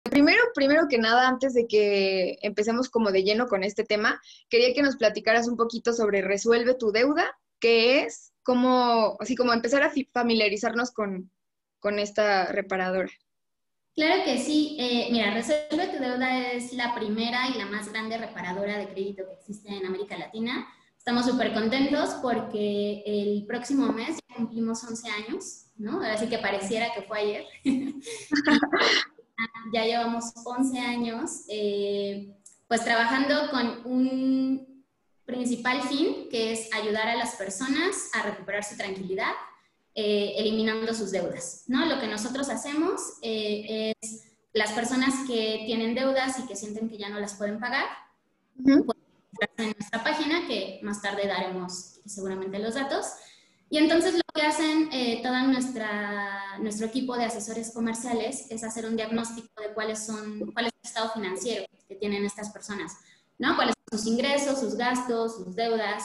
Primero que nada, antes de que empecemos como de lleno con este tema, quería que nos platicaras un poquito sobre Resuelve tu deuda, qué es, cómo, así como empezar a familiarizarnos con esta reparadora. Claro que sí. Mira, Resuelve tu Deuda es la primera y la más grande reparadora de crédito que existe en América Latina. Estamos súper contentos porque el próximo mes ya cumplimos 11 años, ¿no? Así que pareciera que fue ayer. Y ya llevamos 11 años, pues trabajando con un principal fin, que es ayudar a las personas a recuperar su tranquilidad, eliminando sus deudas, ¿no? Lo que nosotros hacemos es las personas que tienen deudas y que sienten que ya no las pueden pagar, Ujú. pueden entrarse en nuestra página, que más tarde daremos seguramente los datos. Y entonces lo que hacen nuestro equipo de asesores comerciales es hacer un diagnóstico de cuál es el estado financiero que tienen estas personas, ¿no? Cuáles son sus ingresos, sus gastos, sus deudas.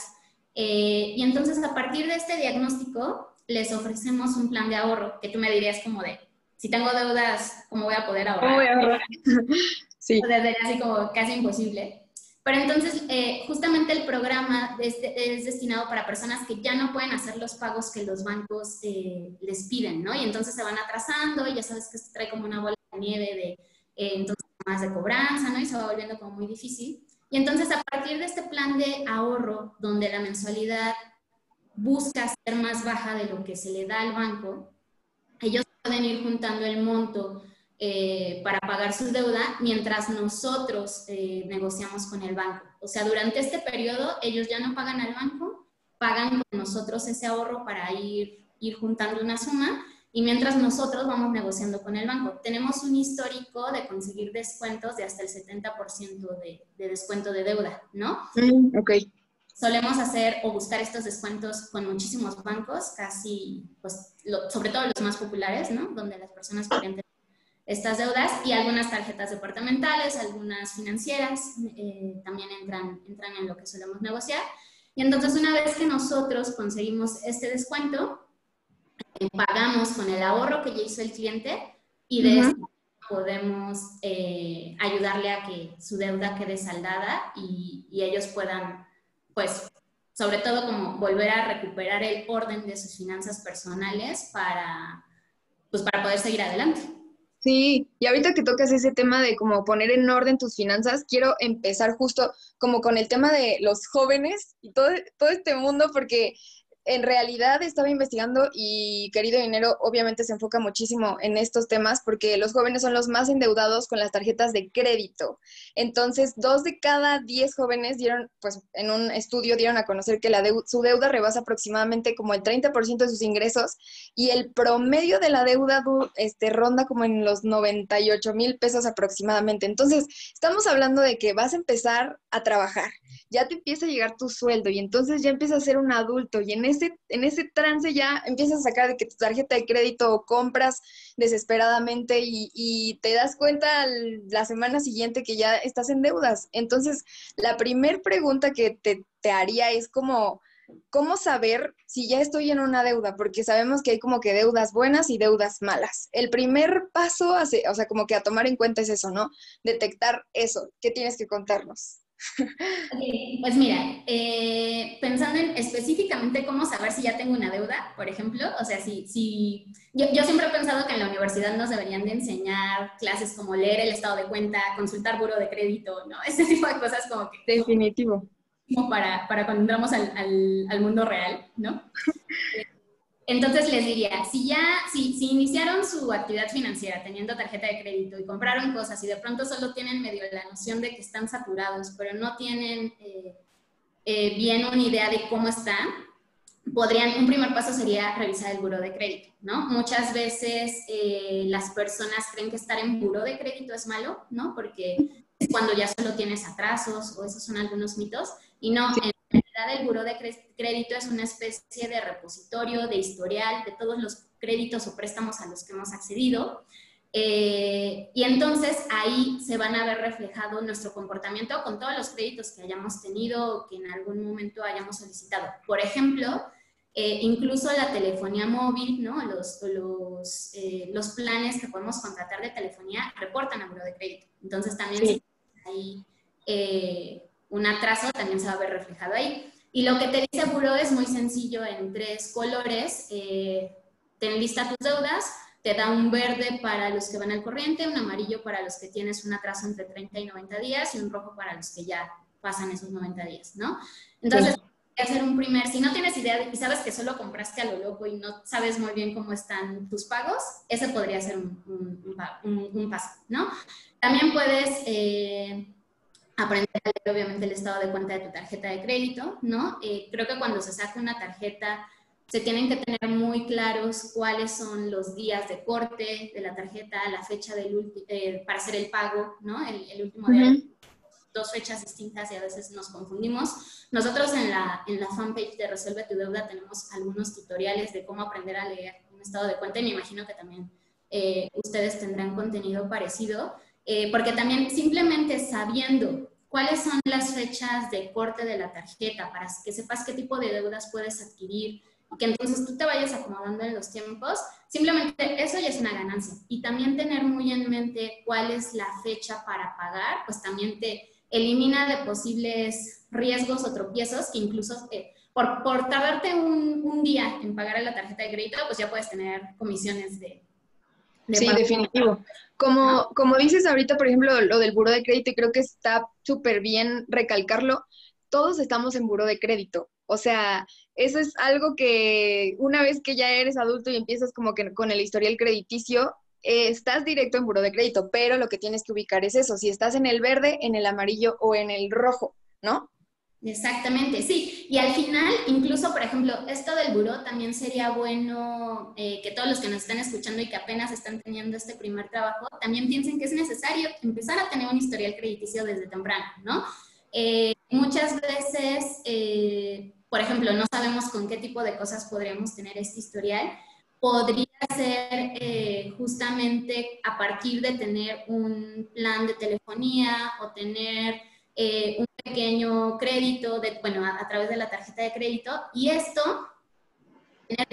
Y entonces a partir de este diagnóstico les ofrecemos un plan de ahorro, que tú me dirías como de, si tengo deudas, ¿cómo voy a poder ¿Cómo voy ahorrar? a ahorrar? O Sí. sea, sería así como casi imposible. Pero entonces, justamente el programa es destinado para personas que ya no pueden hacer los pagos que los bancos les piden, ¿no? Y entonces se van atrasando y ya sabes que esto trae como una bola de nieve de entonces más de cobranza, ¿no? Y se va volviendo como muy difícil. Y entonces, a partir de este plan de ahorro, donde la mensualidad busca ser más baja de lo que se le da al banco, ellos pueden ir juntando el monto para pagar su deuda mientras nosotros negociamos con el banco. O sea, durante este periodo ellos ya no pagan al banco, pagan con nosotros ese ahorro para ir juntando una suma y mientras nosotros vamos negociando con el banco. Tenemos un histórico de conseguir descuentos de hasta el 70% de descuento de deuda, ¿no? Ok. Solemos hacer o buscar estos descuentos con muchísimos bancos, casi, pues, sobre todo los más populares, ¿no? Donde las personas podrían tener estas deudas y algunas tarjetas departamentales, algunas financieras, también entran en lo que solemos negociar. Y entonces una vez que nosotros conseguimos este descuento, pagamos con el ahorro que ya hizo el cliente y de Ujú. esto podemos ayudarle a que su deuda quede saldada y ellos puedan, pues, sobre todo como volver a recuperar el orden de sus finanzas personales pues, para poder seguir adelante. Sí, y ahorita que tocas ese tema de como poner en orden tus finanzas, quiero empezar justo como con el tema de los jóvenes y todo este mundo, porque en realidad estaba investigando y Querido Dinero obviamente se enfoca muchísimo en estos temas porque los jóvenes son los más endeudados con las tarjetas de crédito. Entonces, 2 de cada 10 jóvenes dieron, pues en un estudio dieron a conocer que su deuda rebasa aproximadamente como el 30% de sus ingresos y el promedio de la deuda ronda como en los 98,000 pesos aproximadamente. Entonces, estamos hablando de que vas a empezar a trabajar, ya te empieza a llegar tu sueldo y entonces ya empiezas a ser un adulto y en ese trance ya empiezas a sacar de que tu tarjeta de crédito compras desesperadamente y te das cuenta la semana siguiente que ya estás en deudas. Entonces, la primer pregunta que te haría es como ¿cómo saber si ya estoy en una deuda? Porque sabemos que hay como que deudas buenas y deudas malas. El primer paso, o sea, como que a tomar en cuenta es eso, ¿no? Detectar eso. ¿Qué tienes que contarnos? Okay, pues mira, pensando en específicamente cómo saber si ya tengo una deuda, por ejemplo, o sea, yo siempre he pensado que en la universidad nos deberían de enseñar clases como leer el estado de cuenta, consultar buro de crédito, ¿no? Ese tipo de cosas como que Definitivo. como para cuando entramos al mundo real, ¿no? Entonces les diría, si iniciaron su actividad financiera teniendo tarjeta de crédito y compraron cosas y de pronto solo tienen medio la noción de que están saturados, pero no tienen bien una idea de cómo están, un primer paso sería revisar el buró de crédito, ¿no? Muchas veces las personas creen que estar en buró de crédito es malo, ¿no? Porque es cuando ya solo tienes atrasos o esos son algunos mitos, y no, Sí. en realidad el buró de crédito es una especie de repositorio, de historial de todos los créditos o préstamos a los que hemos accedido. Y entonces ahí se van a ver reflejado nuestro comportamiento con todos los créditos que hayamos tenido o que en algún momento hayamos solicitado. Por ejemplo, incluso la telefonía móvil, ¿no? Los planes que podemos contratar de telefonía reportan a buró de crédito. Entonces también si hay un atraso, también se va a ver reflejado ahí. Y lo que te dice buró es muy sencillo en 3 colores. Ten lista tus deudas, te da un verde para los que van al corriente, un amarillo para los que tienes un atraso entre 30 y 90 días y un rojo para los que ya pasan esos 90 días, ¿no? Entonces, hacer un primer, si no tienes idea y sabes que solo compraste a lo loco y no sabes muy bien cómo están tus pagos, ese podría ser un paso, ¿no? También puedes aprender a leer obviamente el estado de cuenta de tu tarjeta de crédito, ¿no? Creo que cuando se saca una tarjeta se tienen que tener muy claros cuáles son los días de corte de la tarjeta, la fecha para hacer el pago, ¿no? El último día. 2 fechas distintas y a veces nos confundimos. Nosotros en la fanpage de Resuelve tu Deuda tenemos algunos tutoriales de cómo aprender a leer un estado de cuenta y me imagino que también ustedes tendrán contenido parecido, porque también simplemente sabiendo cuáles son las fechas de corte de la tarjeta para que sepas qué tipo de deudas puedes adquirir y que entonces tú te vayas acomodando en los tiempos, simplemente eso ya es una ganancia. Y también tener muy en mente cuál es la fecha para pagar, pues también te elimina de posibles riesgos o tropiezos que incluso por tardarte un día en pagar a la tarjeta de crédito, pues ya puedes tener comisiones de sí, pago. definitivo. Como dices ahorita, por ejemplo, lo del buró de crédito, y creo que está súper bien recalcarlo, todos estamos en buró de crédito. O sea, eso es algo que una vez que ya eres adulto y empiezas como que con el historial crediticio, estás directo en buró de crédito, pero lo que tienes que ubicar es eso, si estás en el verde, en el amarillo o en el rojo, ¿no? Exactamente, sí. Y al final, incluso, por ejemplo, esto del buró también sería bueno que todos los que nos están escuchando y que apenas están teniendo este primer trabajo, también piensen que es necesario empezar a tener un historial crediticio desde temprano, ¿no? Muchas veces, por ejemplo, no sabemos con qué tipo de cosas podríamos tener este historial. Podría ser justamente a partir de tener un plan de telefonía o tener un pequeño crédito, a través de la tarjeta de crédito, y esto, tener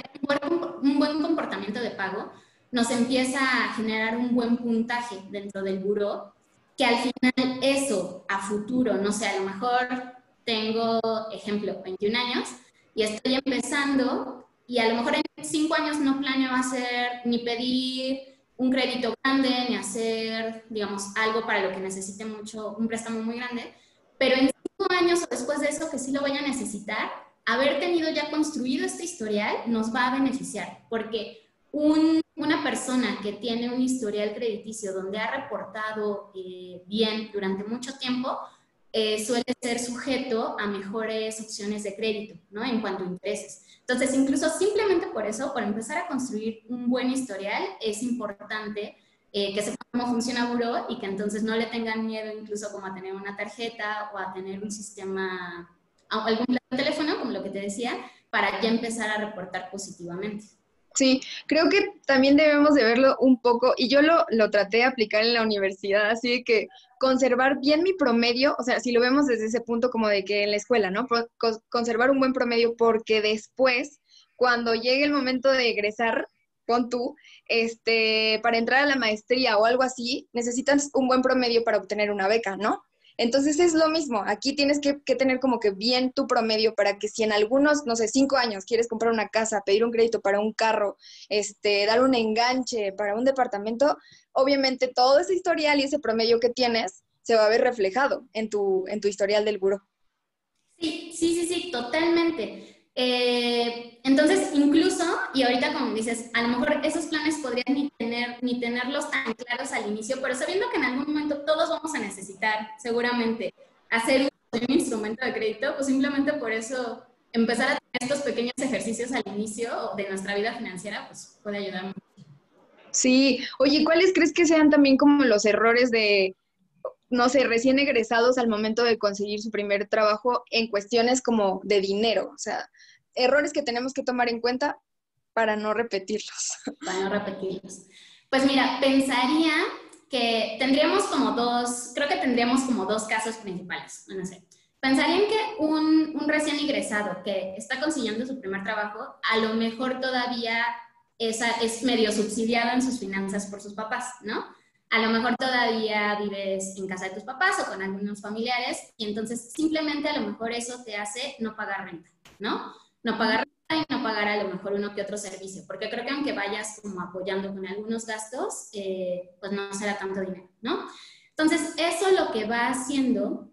un buen comportamiento de pago, nos empieza a generar un buen puntaje dentro del buró, que al final eso, a futuro, no sé, a lo mejor tengo, ejemplo, 21 años, y estoy empezando, y a lo mejor en 5 años no planeo hacer ni pedir un crédito grande, ni hacer, digamos, algo para lo que necesite mucho, un préstamo muy grande, pero en 5 años o después de eso, que sí lo vaya a necesitar, haber tenido ya construido este historial nos va a beneficiar, porque una persona que tiene un historial crediticio donde ha reportado bien durante mucho tiempo, suele ser sujeto a mejores opciones de crédito, ¿no? En cuanto a intereses. Entonces, incluso simplemente por eso, por empezar a construir un buen historial, es importante que sepan cómo funciona Buró y que entonces no le tengan miedo incluso como a tener una tarjeta o a tener un sistema, algún plan de teléfono, como lo que te decía, para ya empezar a reportar positivamente. Sí, creo que también debemos de verlo un poco, y yo lo traté de aplicar en la universidad, así de que conservar bien mi promedio, o sea, si lo vemos desde ese punto como de que en la escuela, ¿no? Conservar un buen promedio porque después, cuando llegue el momento de egresar, pon tú, para entrar a la maestría o algo así, necesitas un buen promedio para obtener una beca, ¿no? Entonces es lo mismo, aquí tienes que tener como que bien tu promedio para que si en algunos, no sé, 5 años quieres comprar una casa, pedir un crédito para un carro, dar un enganche para un departamento, obviamente todo ese historial y ese promedio que tienes se va a ver reflejado en tu historial del buró. Sí, totalmente. Entonces, incluso, y ahorita como dices, a lo mejor esos planes podrías ni tenerlos tan claros al inicio, pero sabiendo que en algún momento todos vamos a necesitar, seguramente, hacer un instrumento de crédito, pues simplemente por eso empezar a tener estos pequeños ejercicios al inicio de nuestra vida financiera, pues puede ayudar mucho. Sí, oye, ¿cuáles crees que sean también como los errores de, no sé, recién egresados al momento de conseguir su primer trabajo en cuestiones como de dinero? O sea, errores que tenemos que tomar en cuenta para no repetirlos. Para no repetirlos. Pues mira, pensaría que tendríamos como dos casos principales, no sé. Pensaría en que un recién egresado que está consiguiendo su primer trabajo, a lo mejor todavía es medio subsidiado en sus finanzas por sus papás, ¿no? A lo mejor todavía vives en casa de tus papás o con algunos familiares y entonces simplemente a lo mejor eso te hace no pagar renta, ¿no? No pagar renta y no pagar a lo mejor uno que otro servicio, porque creo que aunque vayas como apoyando con algunos gastos, pues no será tanto dinero, ¿no? Entonces, eso lo que va haciendo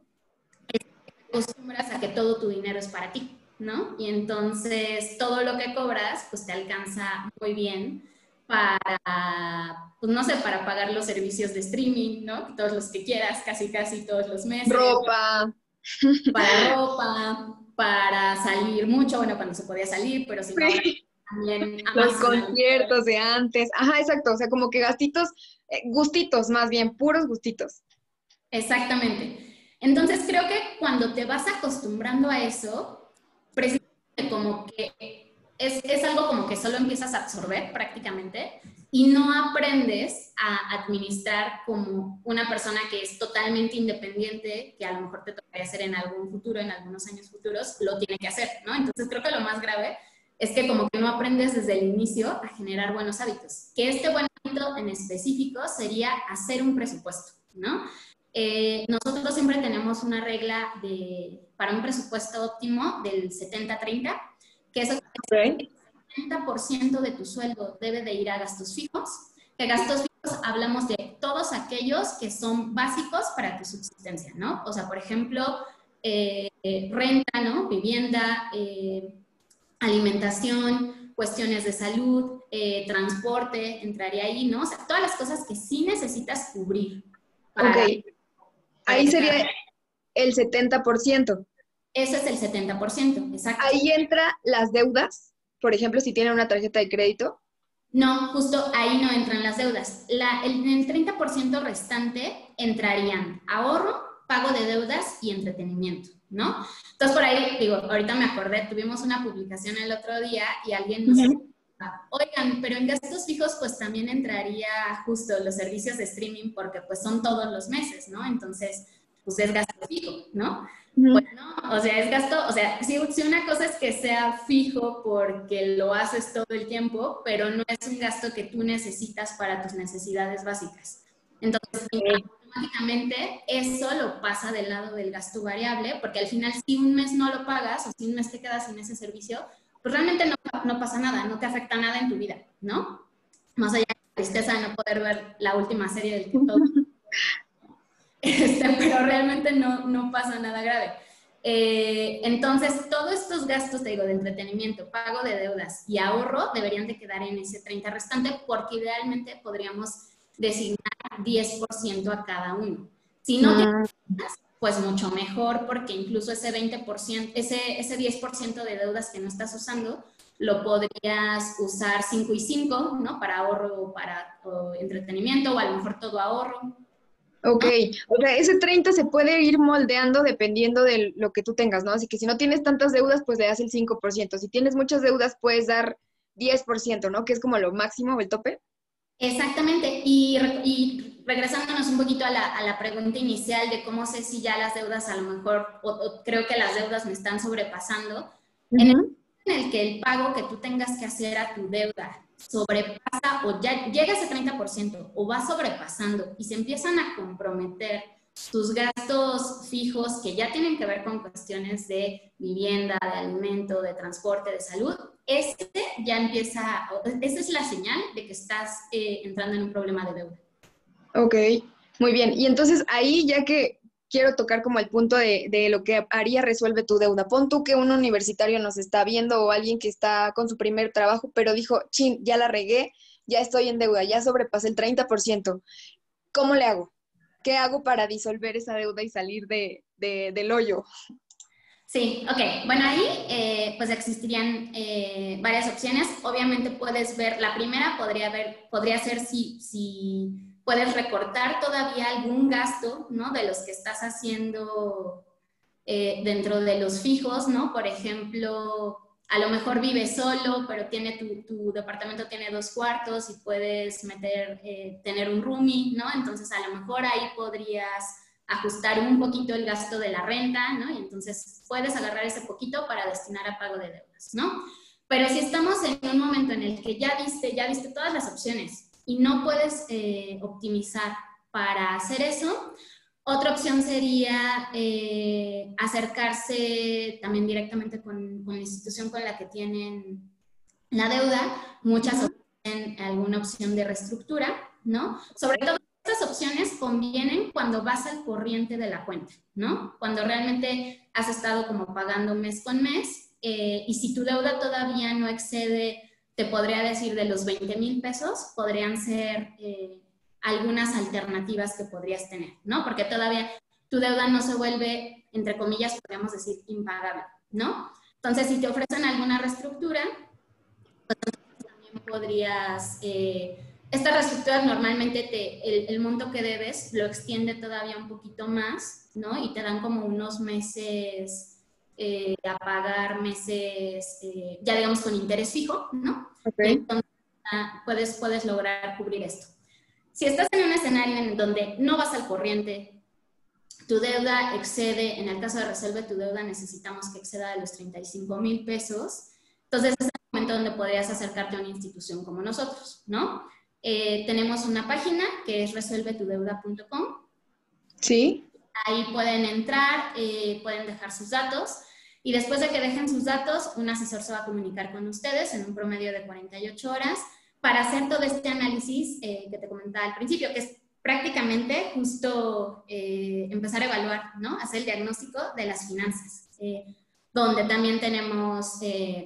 acostumbras a que todo tu dinero es para ti, ¿no? Y entonces todo lo que cobras, pues te alcanza muy bien para, pues no sé, para pagar los servicios de streaming, ¿no? Todos los que quieras, casi casi todos los meses. Ropa. Para ropa, para salir mucho, bueno, cuando se podía salir, pero si no, ahora también Los Amazon. conciertos de antes. Ajá, exacto. O sea, como que gastitos, gustitos más bien, puros gustitos. Exactamente. Entonces creo que cuando te vas acostumbrando a eso, precisamente como que es algo como que solo empiezas a absorber prácticamente y no aprendes a administrar como una persona que es totalmente independiente, que a lo mejor te tocaría hacer en algún futuro, en algunos años futuros, lo tiene que hacer, ¿no? Entonces creo que lo más grave es que como que no aprendes desde el inicio a generar buenos hábitos. Que este buen hábito en específico sería hacer un presupuesto, ¿no? Nosotros siempre tenemos una regla para un presupuesto óptimo del 70-30, que es Okay. el 70% de tu sueldo debe de ir a gastos fijos, que gastos fijos hablamos de todos aquellos que son básicos para tu subsistencia, ¿no? O sea, por ejemplo, renta, ¿no? Vivienda, alimentación, cuestiones de salud, transporte, entraría ahí, ¿no? O sea, todas las cosas que sí necesitas cubrir Ok, para ahí que sería el 70%. eso es el 70%, exacto. Ahí entra las deudas, por ejemplo, si tienen una tarjeta de crédito. No, justo ahí no entran las deudas. El 30% restante entrarían ahorro, pago de deudas y entretenimiento, ¿no? Entonces, por ahí, digo, ahorita me acordé, tuvimos una publicación el otro día y alguien nos decía, oigan, pero en gastos fijos pues también entraría justo los servicios de streaming porque pues son todos los meses, ¿no? Entonces, pues es gasto fijo, ¿no? Pues no, o sea, es gasto, o sea, si una cosa es que sea fijo porque lo haces todo el tiempo, pero no es un gasto que tú necesitas para tus necesidades básicas. Entonces, automáticamente eso lo pasa del lado del gasto variable, porque al final si un mes no lo pagas o si un mes te quedas sin ese servicio, pues realmente no pasa nada, no te afecta nada en tu vida, ¿no? Más allá de la tristeza de no poder ver la última serie del que todo pero realmente no pasa nada grave. Entonces, todos estos gastos, te digo, de entretenimiento, pago de deudas y ahorro deberían de quedar en ese 30 restante porque idealmente podríamos designar 10% a cada uno. Si no tienes, pues mucho mejor porque incluso ese 20%, ese 10% de deudas que no estás usando, lo podrías usar 5 y 5, ¿no? Para ahorro, para entretenimiento o a lo mejor todo ahorro. Ok, o sea, ese 30 se puede ir moldeando dependiendo de lo que tú tengas, ¿no? Así que si no tienes tantas deudas, pues le das el 5%. Si tienes muchas deudas, puedes dar 10%, ¿no? Que es como lo máximo o el tope. Exactamente, y regresándonos un poquito a la pregunta inicial de cómo sé si ya las deudas a lo mejor, o creo que las deudas me están sobrepasando, en el momento en el que el pago que tú tengas que hacer a tu deuda sobrepasa o ya llega a ese 30% o va sobrepasando y se empiezan a comprometer tus gastos fijos que ya tienen que ver con cuestiones de vivienda, de alimento, de transporte, de salud, esa es la señal de que estás entrando en un problema de deuda. Ok, muy bien. Y entonces ahí ya que quiero tocar como el punto de lo que haría resuelve tu deuda. Pon tú que un universitario nos está viendo o alguien que está con su primer trabajo, pero dijo, chin, ya la regué, ya estoy en deuda, ya sobrepasé el 30%. ¿Cómo le hago? ¿Qué hago para disolver esa deuda y salir del hoyo? Sí, ok. Bueno, ahí pues existirían varias opciones. Obviamente puedes ver, la primera podría ser si puedes recortar todavía algún gasto, ¿no? De los que estás haciendo dentro de los fijos, ¿no? Por ejemplo, a lo mejor vives solo, pero tu departamento tiene 2 cuartos y puedes tener un roomie, ¿no? Entonces a lo mejor ahí podrías ajustar un poquito el gasto de la renta, ¿no? Y entonces puedes agarrar ese poquito para destinar a pago de deudas, ¿no? Pero si estamos en un momento en el que ya viste todas las opciones y no puedes optimizar para hacer eso, otra opción sería acercarse también directamente con la institución con la que tienen la deuda. Muchas ofrecen alguna opción de reestructura, ¿no? Sobre todo estas opciones convienen cuando vas al corriente de la cuenta, ¿no? Cuando realmente has estado como pagando mes con mes y si tu deuda todavía no excede, te podría decir, de los 20,000 pesos, podrían ser algunas alternativas que podrías tener, ¿no? Porque todavía tu deuda no se vuelve, entre comillas, podríamos decir, impagable, ¿no? Entonces, si te ofrecen alguna reestructura, pues también podrías... Estas reestructuras normalmente el monto que debes lo extiende todavía un poquito más, ¿no? Y te dan como unos meses a pagar meses, ya digamos con interés fijo, ¿no? Okay. Entonces puedes lograr cubrir esto. Si estás en un escenario en donde no vas al corriente, tu deuda excede, en el caso de Resuelve tu deuda necesitamos que exceda de los 35,000 pesos, entonces es el momento donde podrías acercarte a una institución como nosotros, ¿no? Tenemos una página que es resuelvetudeuda.com. Sí. Ahí pueden entrar, pueden dejar sus datos y después de que dejen sus datos, un asesor se va a comunicar con ustedes en un promedio de 48 horas para hacer todo este análisis que te comentaba al principio, que es prácticamente justo empezar a evaluar, ¿no? Hacer el diagnóstico de las finanzas, donde también tenemos,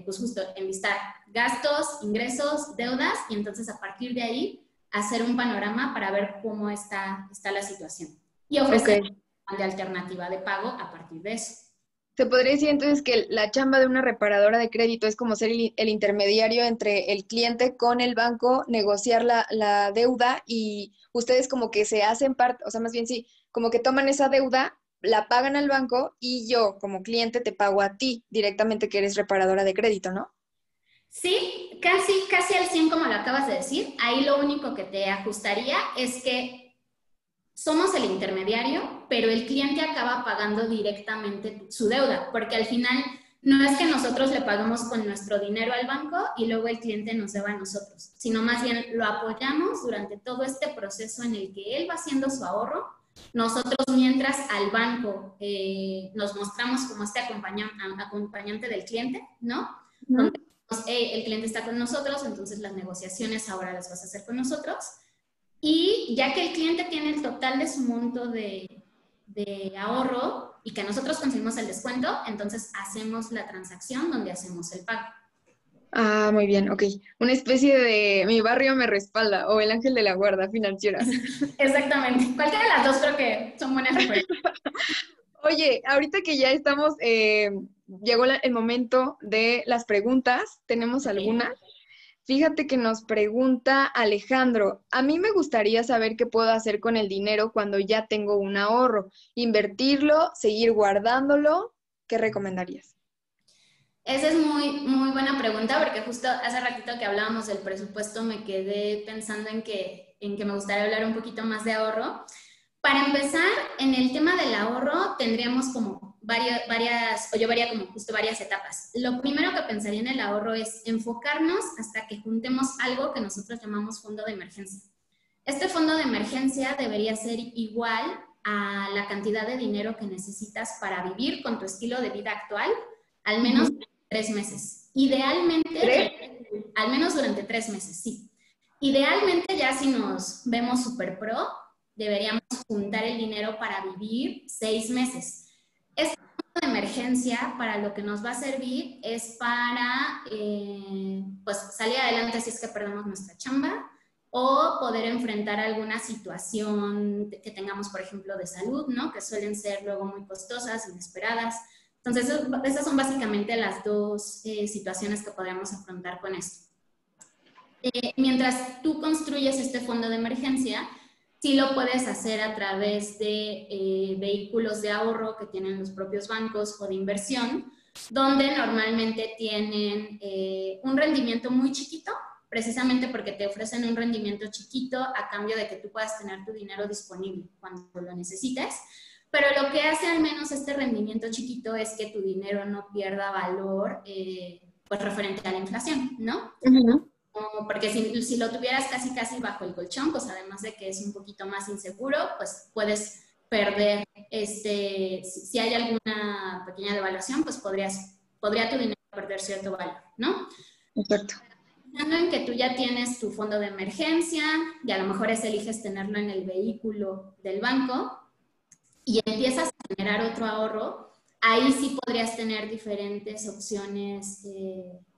pues justo enlistar gastos, ingresos, deudas, y entonces a partir de ahí hacer un panorama para ver cómo está la situación. Y ofrecer una alternativa de pago a partir de eso. Se podría decir entonces que la chamba de una reparadora de crédito es como ser el intermediario entre el cliente con el banco, negociar la deuda y ustedes como que se hacen parte, o sea, más bien sí, como que toman esa deuda, la pagan al banco y yo como cliente te pago a ti directamente que eres reparadora de crédito, ¿no? Sí, casi al 100 como lo acabas de decir. Ahí lo único que te ajustaría es que somos el intermediario, pero el cliente acaba pagando directamente su deuda, porque al final no es que nosotros le paguemos con nuestro dinero al banco y luego el cliente nos deba a nosotros, sino más bien lo apoyamos durante todo este proceso en el que él va haciendo su ahorro. Nosotros mientras al banco nos mostramos como este acompañante del cliente, ¿no? Donde el cliente está con nosotros, entonces las negociaciones ahora las vas a hacer con nosotros. Y ya que el cliente tiene el total de su monto de ahorro y que nosotros conseguimos el descuento, entonces hacemos la transacción donde hacemos el pago. Ah, muy bien, ok. Una especie de mi barrio me respalda o el ángel de la guarda financiera. Exactamente. Cualquiera de las dos creo que son buenas referencias. Oye, ahorita que ya estamos, llegó el momento de las preguntas, ¿tenemos algunas? Fíjate que nos pregunta Alejandro, a mí me gustaría saber qué puedo hacer con el dinero cuando ya tengo un ahorro, invertirlo, seguir guardándolo, ¿qué recomendarías? Esa es muy buena pregunta porque justo hace ratito que hablábamos del presupuesto me quedé pensando en que me gustaría hablar un poquito más de ahorro. Para empezar, en el tema del ahorro tendríamos como yo vería como justo varias etapas. Lo primero que pensaría en el ahorro es enfocarnos hasta que juntemos algo que nosotros llamamos fondo de emergencia. Este fondo de emergencia debería ser igual a la cantidad de dinero que necesitas para vivir con tu estilo de vida actual, al menos 3 meses. Idealmente, al menos durante 3 meses, sí. Idealmente, ya si nos vemos super pro, deberíamos juntar el dinero para vivir 6 meses. Este fondo de emergencia para lo que nos va a servir es para pues salir adelante si es que perdemos nuestra chamba o poder enfrentar alguna situación que tengamos, por ejemplo, de salud, ¿no? Que suelen ser luego muy costosas, inesperadas. Entonces, esas son básicamente las dos situaciones que podríamos afrontar con esto. Mientras tú construyes este fondo de emergencia, sí lo puedes hacer a través de vehículos de ahorro que tienen los propios bancos o de inversión, donde normalmente tienen un rendimiento muy chiquito, precisamente porque te ofrecen un rendimiento chiquito a cambio de que tú puedas tener tu dinero disponible cuando lo necesites. pero lo que hace al menos este rendimiento chiquito es que tu dinero no pierda valor, pues referente a la inflación, ¿no? Ujú. Porque si lo tuvieras casi bajo el colchón, pues además de que es un poquito más inseguro, pues puedes perder, si hay alguna pequeña devaluación, pues podría tu dinero perder cierto valor, ¿no? Exacto. Pensando en que tú ya tienes tu fondo de emergencia y a lo mejor eliges tenerlo en el vehículo del banco y empiezas a generar otro ahorro, ahí sí podrías tener diferentes opciones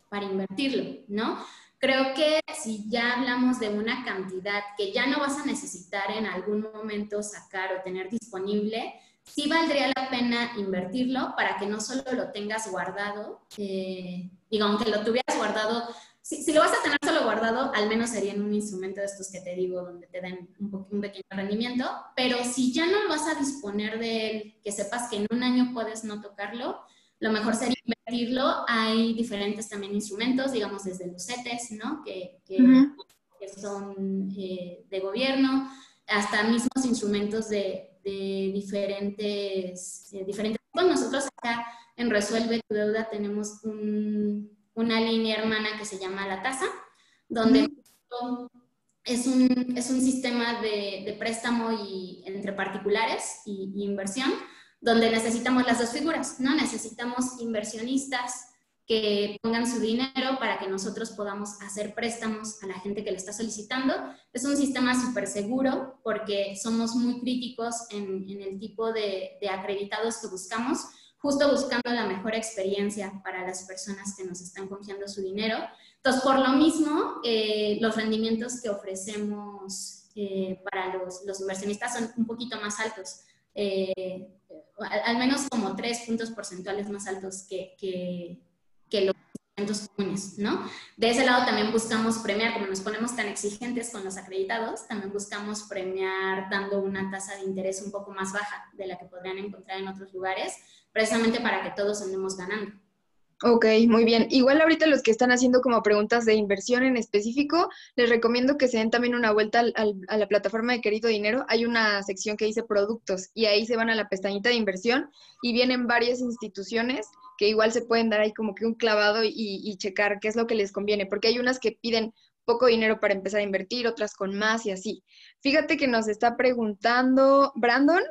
para invertirlo, ¿no? Creo que si ya hablamos de una cantidad que ya no vas a necesitar en algún momento sacar o tener disponible, sí valdría la pena invertirlo para que no solo lo tengas guardado, digo, aunque lo tuvieras guardado, si lo vas a tener solo guardado, al menos sería en un instrumento de estos que te digo, donde te den un pequeño rendimiento, pero si ya no vas a disponer de él, que sepas que en un año puedes no tocarlo, lo mejor sería invertirlo. Hay diferentes también instrumentos, digamos desde los CETES, ¿no? Ujú. Que son de gobierno, hasta mismos instrumentos de diferentes tipos. Nosotros acá en Resuelve tu Deuda tenemos una línea hermana que se llama La Tasa, donde es un sistema de préstamo entre particulares y inversión, donde necesitamos las dos figuras, ¿no? Necesitamos inversionistas que pongan su dinero para que nosotros podamos hacer préstamos a la gente que lo está solicitando. Es un sistema súper seguro porque somos muy críticos en el tipo de acreditados que buscamos, justo buscando la mejor experiencia para las personas que nos están confiando su dinero. Entonces, por lo mismo, los rendimientos que ofrecemos para los inversionistas son un poquito más altos. Al menos como 3 puntos porcentuales más altos que los instrumentos comunes, ¿no? De ese lado también buscamos premiar, como nos ponemos tan exigentes con los acreditados, también buscamos premiar dando una tasa de interés un poco más baja de la que podrían encontrar en otros lugares, precisamente para que todos andemos ganando. Ok, muy bien. Igual ahorita los que están haciendo como preguntas de inversión en específico, les recomiendo que se den también una vuelta a la plataforma de Querido Dinero. Hay una sección que dice productos y ahí se van a la pestañita de inversión y vienen varias instituciones que igual se pueden dar ahí como que un clavado y checar qué es lo que les conviene, porque hay unas que piden poco dinero para empezar a invertir, otras con más y así. Fíjate que nos está preguntando Brandon.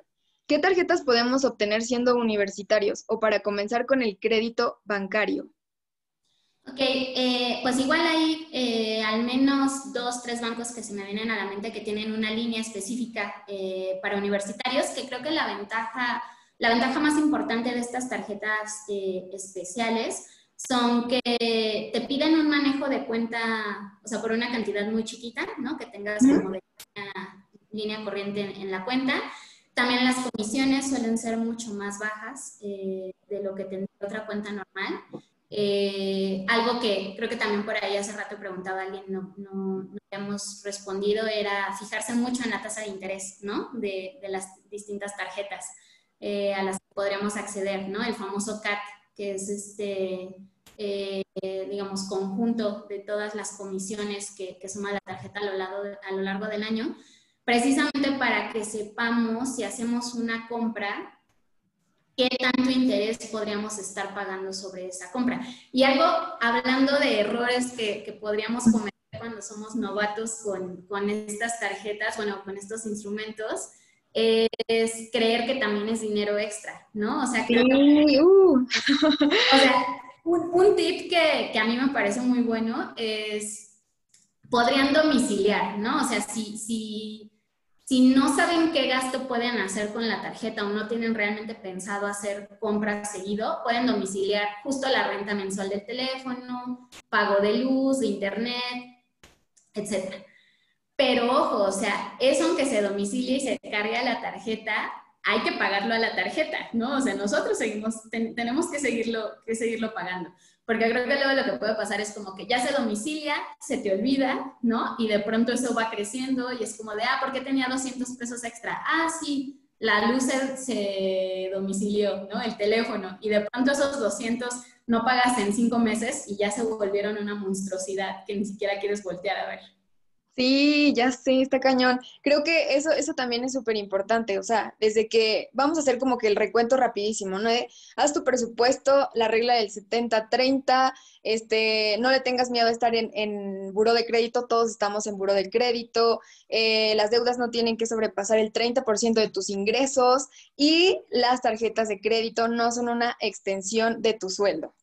¿Qué tarjetas podemos obtener siendo universitarios o para comenzar con el crédito bancario? Ok, pues igual hay al menos 2, 3 bancos que se me vienen a la mente que tienen una línea específica para universitarios, que creo que la ventaja más importante de estas tarjetas especiales son que te piden un manejo de cuenta, o sea, por una cantidad muy chiquita, ¿no? Que tengas como de línea corriente en la cuenta. También las comisiones suelen ser mucho más bajas de lo que tendría otra cuenta normal. Algo que creo que también por ahí hace rato preguntaba alguien, no habíamos respondido, era fijarse mucho en la tasa de interés, ¿no? De las distintas tarjetas a las que podríamos acceder, ¿no? El famoso CAT, que es digamos, conjunto de todas las comisiones que suma la tarjeta a lo largo del año, precisamente para que sepamos si hacemos una compra, qué tanto interés podríamos estar pagando sobre esa compra. Y algo, hablando de errores que podríamos cometer cuando somos novatos con estas tarjetas, bueno, con estos instrumentos, es creer que también es dinero extra, ¿no? O sea, creo que, o sea, un tip que a mí me parece muy bueno es, podrían domiciliar, ¿no? O sea, si no saben qué gasto pueden hacer con la tarjeta o no tienen realmente pensado hacer compras seguido, pueden domiciliar justo la renta mensual del teléfono, pago de luz, de internet, etc. Pero ojo, o sea, eso aunque se domicilie y se cargue a la tarjeta, hay que pagarlo a la tarjeta, ¿no? O sea, nosotros tenemos que seguirlo pagando. Porque creo que luego lo que puede pasar es como que ya se domicilia, se te olvida, ¿no? Y de pronto eso va creciendo y es como de, ¿por qué tenía 200 pesos extra? Sí, la luz se domicilió, ¿no? El teléfono. Y de pronto esos 200 no pagas en 5 meses y ya se volvieron una monstruosidad que ni siquiera quieres voltear a ver. Sí, ya sé, está cañón. Creo que eso también es súper importante. O sea, desde que vamos a hacer como que el recuento rapidísimo, ¿no? Haz tu presupuesto, la regla del 70-30, no le tengas miedo a estar en buró de crédito, todos estamos en buró de crédito, las deudas no tienen que sobrepasar el 30% de tus ingresos y las tarjetas de crédito no son una extensión de tu sueldo.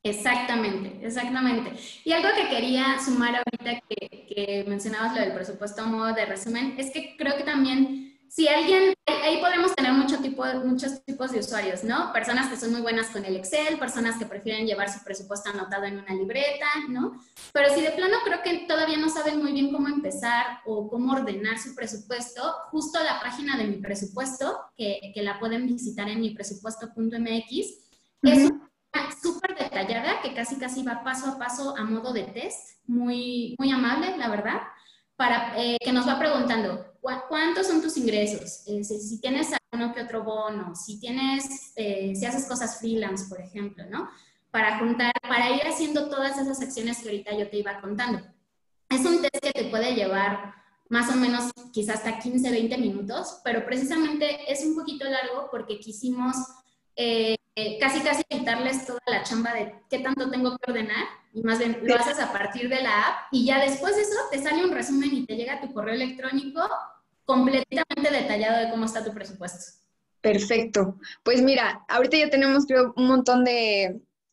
Exactamente, exactamente. Y algo que quería sumar ahorita que mencionabas lo del presupuesto a modo de resumen, es que creo que también, si alguien, ahí podemos tener muchos tipos de usuarios, ¿no? Personas que son muy buenas con el Excel, personas que prefieren llevar su presupuesto anotado en una libreta, ¿no? Pero si de plano creo que todavía no saben muy bien cómo empezar o cómo ordenar su presupuesto, justo la página de mi presupuesto, que la pueden visitar en mipresupuesto.mx, es súper detallada, que casi casi va paso a paso a modo de test, muy, muy amable, la verdad, para que nos va preguntando cuántos son tus ingresos, si tienes alguno que otro bono, si tienes, si haces cosas freelance, por ejemplo, ¿no? Para juntar, para ir haciendo todas esas acciones que ahorita yo te iba contando. Es un test que te puede llevar más o menos quizás hasta 15, 20 minutos, pero precisamente es un poquito largo porque quisimos casi casi quitarles toda la chamba de qué tanto tengo que ordenar y más bien lo haces a partir de la app y ya después de eso te sale un resumen y te llega a tu correo electrónico completamente detallado de cómo está tu presupuesto. Perfecto. Pues mira, ahorita ya tenemos creo un montón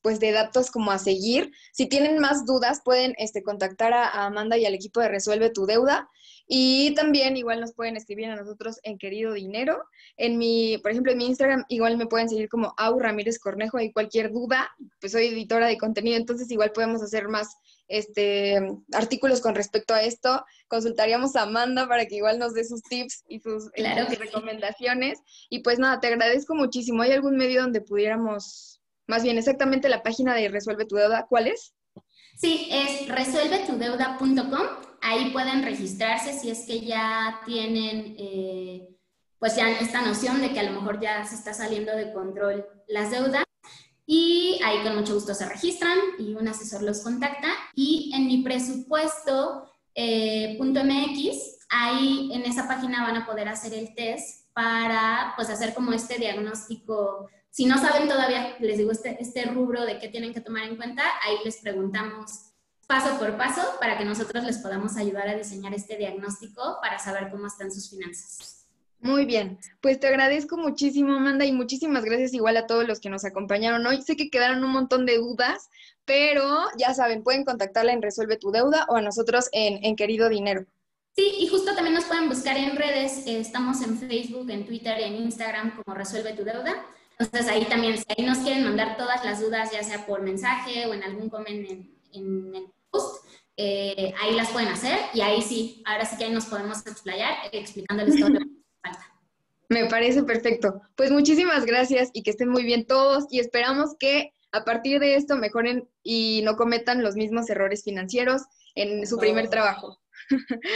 pues de datos como a seguir. Si tienen más dudas, pueden contactar a Amanda y al equipo de Resuelve tu Deuda. Y también igual nos pueden escribir a nosotros en Querido Dinero. Por ejemplo, en mi Instagram igual me pueden seguir como Au Ramírez Cornejo y cualquier duda, pues soy editora de contenido, entonces igual podemos hacer más artículos con respecto a esto. Consultaríamos a Amanda para que igual nos dé sus tips y Claro sus que sí. recomendaciones. Y pues nada, te agradezco muchísimo. ¿Hay algún medio donde pudiéramos, más bien exactamente la página de Resuelve tu Deuda, cuál es? Sí, es resuelvetudeuda.com. Ahí pueden registrarse si es que ya tienen, pues ya esta noción de que a lo mejor ya se está saliendo de control las deudas. Y ahí con mucho gusto se registran y un asesor los contacta. Y en mi presupuesto .mx, ahí en esa página van a poder hacer el test para pues hacer como este diagnóstico. Si no saben todavía, les digo, este rubro de qué tienen que tomar en cuenta, ahí les preguntamos paso por paso para que nosotros les podamos ayudar a diseñar este diagnóstico para saber cómo están sus finanzas. Muy bien, pues te agradezco muchísimo, Amanda, y muchísimas gracias igual a todos los que nos acompañaron hoy. Sé que quedaron un montón de dudas, pero ya saben, pueden contactarla en Resuelve tu Deuda o a nosotros en Querido Dinero. Sí, y justo también nos pueden buscar en redes, estamos en Facebook, en Twitter y en Instagram como Resuelve tu Deuda. Entonces ahí también, si ahí nos quieren mandar todas las dudas, ya sea por mensaje o en algún comment en el post, ahí las pueden hacer y ahí sí, ahora sí que ahí nos podemos explayar explicándoles todo lo que falta. Me parece perfecto. Pues muchísimas gracias y que estén muy bien todos y esperamos que a partir de esto mejoren y no cometan los mismos errores financieros en su primer trabajo.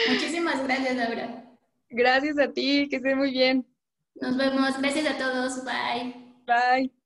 Muchísimas gracias, Laura. Gracias a ti, que estén muy bien. Nos vemos. Gracias a todos. Bye. Bye.